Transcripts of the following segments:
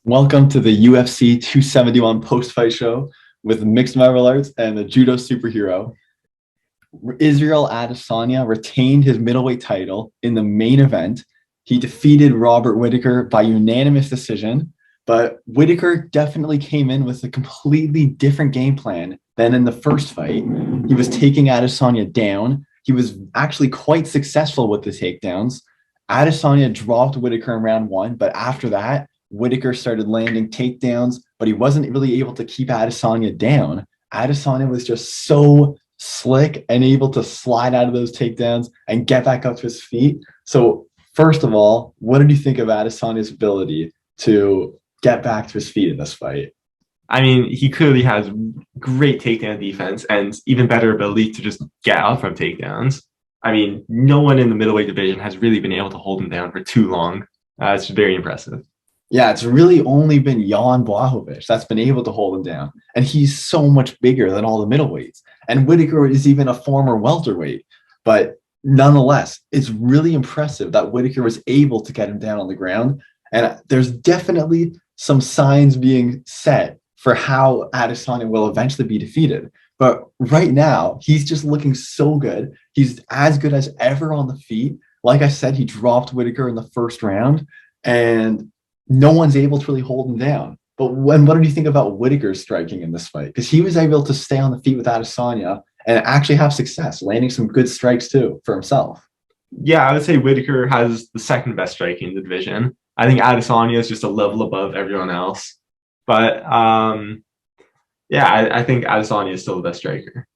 Welcome to the UFC 271 post-fight show with mixed martial arts and the Judo superhero. Israel Adesanya retained his middleweight title in the main event. He defeated Robert Whittaker by unanimous decision, but Whittaker definitely came in with a completely different game plan than in the first fight. He was taking Adesanya down. He was actually quite successful with the takedowns. Adesanya dropped Whittaker in round one, but after that, Whittaker started landing takedowns, but he wasn't really able to keep Adesanya down. Adesanya was just so slick and able to slide out of those takedowns and get back up to his feet. So first of all, what did you think of Adesanya's ability to get back to his feet in this fight? I mean, he clearly has great takedown defense and even better ability to just get up from takedowns. I mean, no one in the middleweight division has really been able to hold him down for too long. It's very impressive. Yeah, it's really only been Jan Blachowicz that's been able to hold him down. And he's so much bigger than all the middleweights. And Whittaker is even a former welterweight. But nonetheless, it's really impressive that Whittaker was able to get him down on the ground. And there's definitely some signs being set for how Adesanya will eventually be defeated. But right now, he's just looking so good. He's as good as ever on the feet. Like I said, he dropped Whittaker in the first round. And no one's able to really hold him down. But what do you think about Whittaker's striking in this fight? Because he was able to stay on the feet with Adesanya and actually have success, landing some good strikes too for himself. Yeah, I would say Whittaker has the second best striking in the division. I think Adesanya is just a level above everyone else. But I think Adesanya is still the best striker.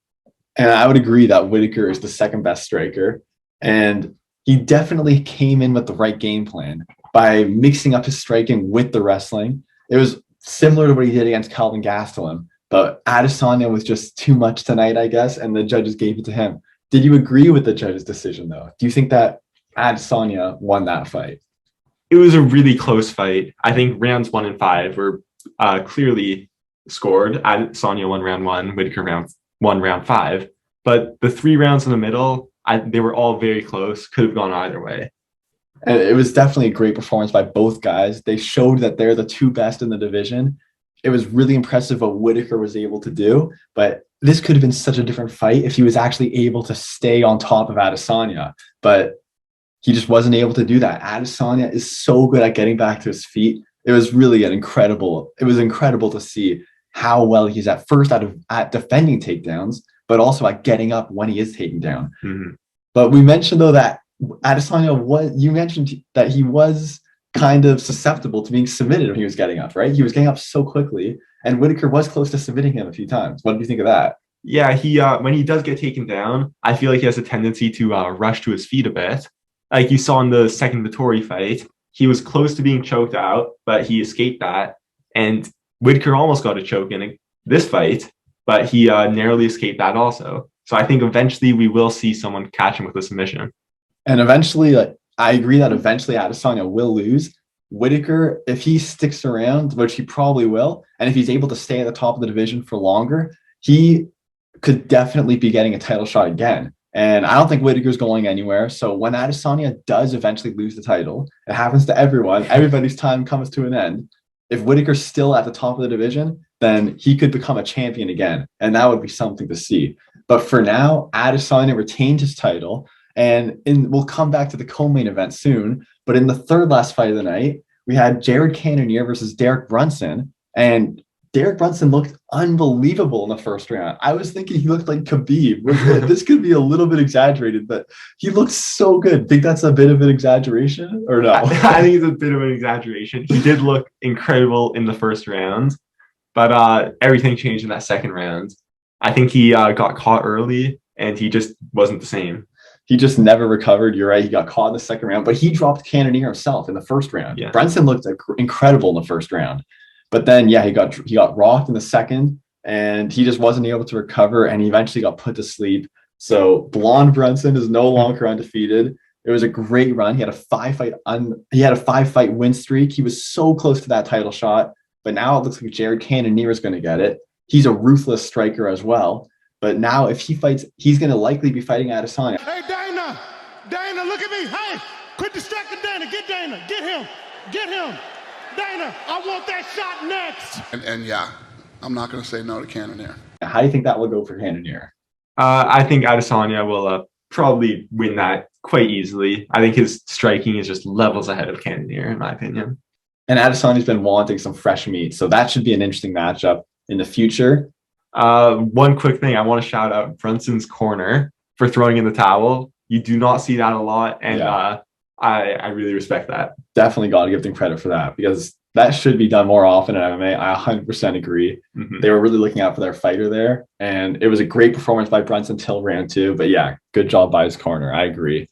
And I would agree that Whittaker is the second best striker. And he definitely came in with the right game plan by mixing up his striking with the wrestling. It was similar to what he did against Calvin Gastelum, but Adesanya was just too much tonight, I guess, and the judges gave it to him. Did you agree with the judge's decision, though? Do you think that Adesanya won that fight? It was a really close fight. I think rounds 1 and 5 were clearly scored. Adesanya won round 1, Whittaker won round 5. But the 3 rounds in the middle, they were all very close, could have gone either way. And it was definitely a great performance by both guys. They showed that they're the two best in the division. It was really impressive what Whittaker was able to do, but this could have been such a different fight if he was actually able to stay on top of Adesanya, but he just wasn't able to do that. Adesanya is so good at getting back to his feet. It was really incredible to see how well he's at defending takedowns, but also at getting up when he is taken down. Mm-hmm. But we mentioned though that you mentioned that he was kind of susceptible to being submitted when he was getting up, right? He was getting up so quickly, and Whittaker was close to submitting him a few times. What do you think of that? Yeah, he when he does get taken down, I feel like he has a tendency to rush to his feet a bit. Like you saw in the second Vettori fight, he was close to being choked out, but he escaped that. And Whittaker almost got a choke in this fight, but he narrowly escaped that also. So I think eventually we will see someone catch him with a submission. And eventually, I agree that eventually Adesanya will lose. Whittaker, if he sticks around, which he probably will, and if he's able to stay at the top of the division for longer, he could definitely be getting a title shot again. And I don't think Whittaker's going anywhere. So when Adesanya does eventually lose the title, it happens to everyone. Everybody's time comes to an end. If Whittaker's still at the top of the division, then he could become a champion again. And that would be something to see. But for now, Adesanya retained his title. And we'll come back to the co-main event soon. But in the third last fight of the night, we had Jared Cannonier versus Derek Brunson. And Derek Brunson looked unbelievable in the first round. I was thinking he looked like Khabib. This could be a little bit exaggerated, but he looked so good. Think that's a bit of an exaggeration or no? I think it's a bit of an exaggeration. He did look incredible in the first round, but everything changed in that second round. I think he got caught early and he just wasn't the same. He just never recovered. You're right. He got caught in the second round, but he dropped Cannonier himself in the first round. Yeah. Brunson looked incredible in the first round, but then he got rocked in the second, and he just wasn't able to recover, and he eventually got put to sleep. So Blonde Brunson is no longer undefeated. It was a great run. He had a 5-fight win streak. He was so close to that title shot, but now it looks like Jared Cannonier is going to get it. He's a ruthless striker as well. But now if he fights, he's going to likely be fighting Adesanya. Hey, Dana, look at me. Hey, quit distracting Dana. Get Dana. Get him. Dana, I want that shot next. And yeah, I'm not going to say no to Cannonier. How do you think that will go for Cannonier? I think Adesanya will probably win that quite easily. I think his striking is just levels ahead of Cannonier, in my opinion. And Adesanya's been wanting some fresh meat, so that should be an interesting matchup in the future. One quick thing, I want to shout out Brunson's corner for throwing in the towel. You do not see that a lot, and I really respect that. Definitely got to give them credit for that, because that should be done more often in MMA. I 100% agree. Mm-hmm. They were really looking out for their fighter there, and it was a great performance by Brunson till round 2. But yeah, good job by his corner. I agree.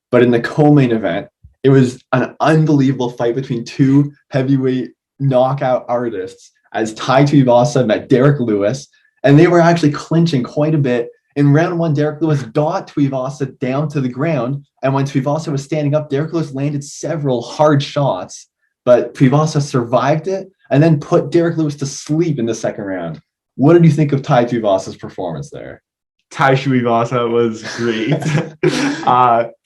But in the co-main event, it was an unbelievable fight between two heavyweight knockout artists as Tai Tuivasa met Derrik Lewis, and they were actually clinching quite a bit. In round 1, Derrik Lewis got Tuivasa down to the ground, and when Tuivasa was standing up, Derrik Lewis landed several hard shots, but Tuivasa survived it and then put Derrik Lewis to sleep in the second round. What did you think of Tai Tuivasa's performance there? Tai Tuivasa was great.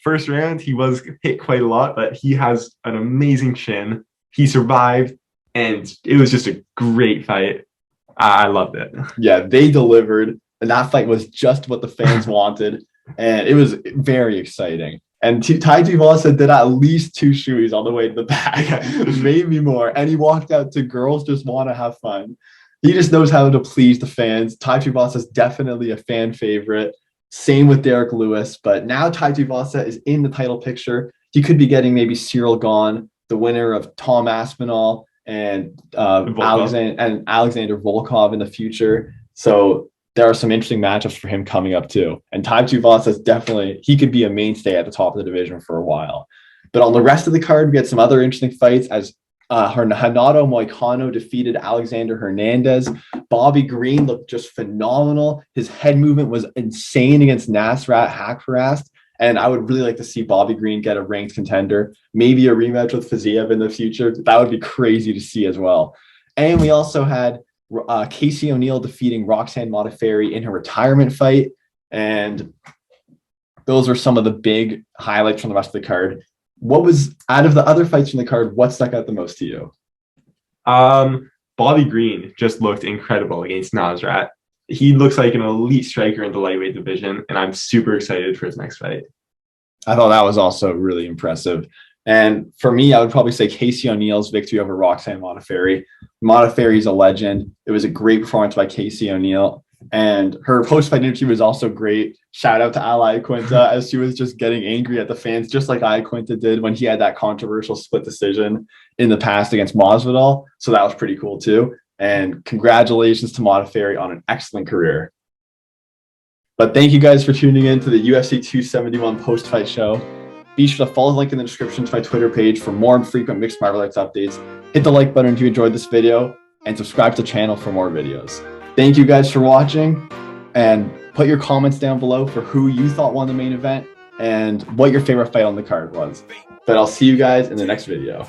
First round, he was hit quite a lot, but he has an amazing chin. He survived, and it was just a great fight. I loved it. Yeah, they delivered. And that fight was just what the fans wanted. And it was very exciting. And Tai Tuivasa did at least 2 shoeys on the way to the back, maybe more. And he walked out to girls just want to have fun. He just knows how to please the fans. Tai Tuivasa is definitely a fan favorite. Same with Derrik Lewis. But now Tai Tuivasa is in the title picture. He could be getting maybe Cyril Gane, the winner of Tom Aspinall, and Alexander Volkov in the future. So there are some interesting matchups for him coming up too. And Tai Tuivasa is definitely, he could be a mainstay at the top of the division for a while. But on the rest of the card, we had some other interesting fights as Renato Moicano defeated Alexander Hernandez. Bobby Green looked just phenomenal. His head movement was insane against Nasrat Haqparast. And I would really like to see Bobby Green get a ranked contender, maybe a rematch with Fiziev in the future. That would be crazy to see as well. And we also had Casey O'Neill defeating Roxanne Modaferri in her retirement fight. And those are some of the big highlights from the rest of the card. What was, out of the other fights from the card, what stuck out the most to you? Bobby Green just looked incredible against Nasrat. He looks like an elite striker in the lightweight division, and I'm super excited for his next fight. I thought that was also really impressive. And for me, I would probably say Casey O'Neill's victory over Roxanne Modaferri. Modaferri's a legend. It was a great performance by Casey O'Neill. And her post-fight interview was also great. Shout out to Al Iaquinta as she was just getting angry at the fans, just like Iaquinta did when he had that controversial split decision in the past against Masvidal. So that was pretty cool too. And congratulations to Modaferri on an excellent career. But thank you guys for tuning in to the UFC 271 post-fight show. Be sure to follow the link in the description to my Twitter page for more frequent mixed martial arts updates. Hit the like button if you enjoyed this video, and subscribe to the channel for more videos. Thank you guys for watching, and put your comments down below for who you thought won the main event and what your favorite fight on the card was. But I'll see you guys in the next video.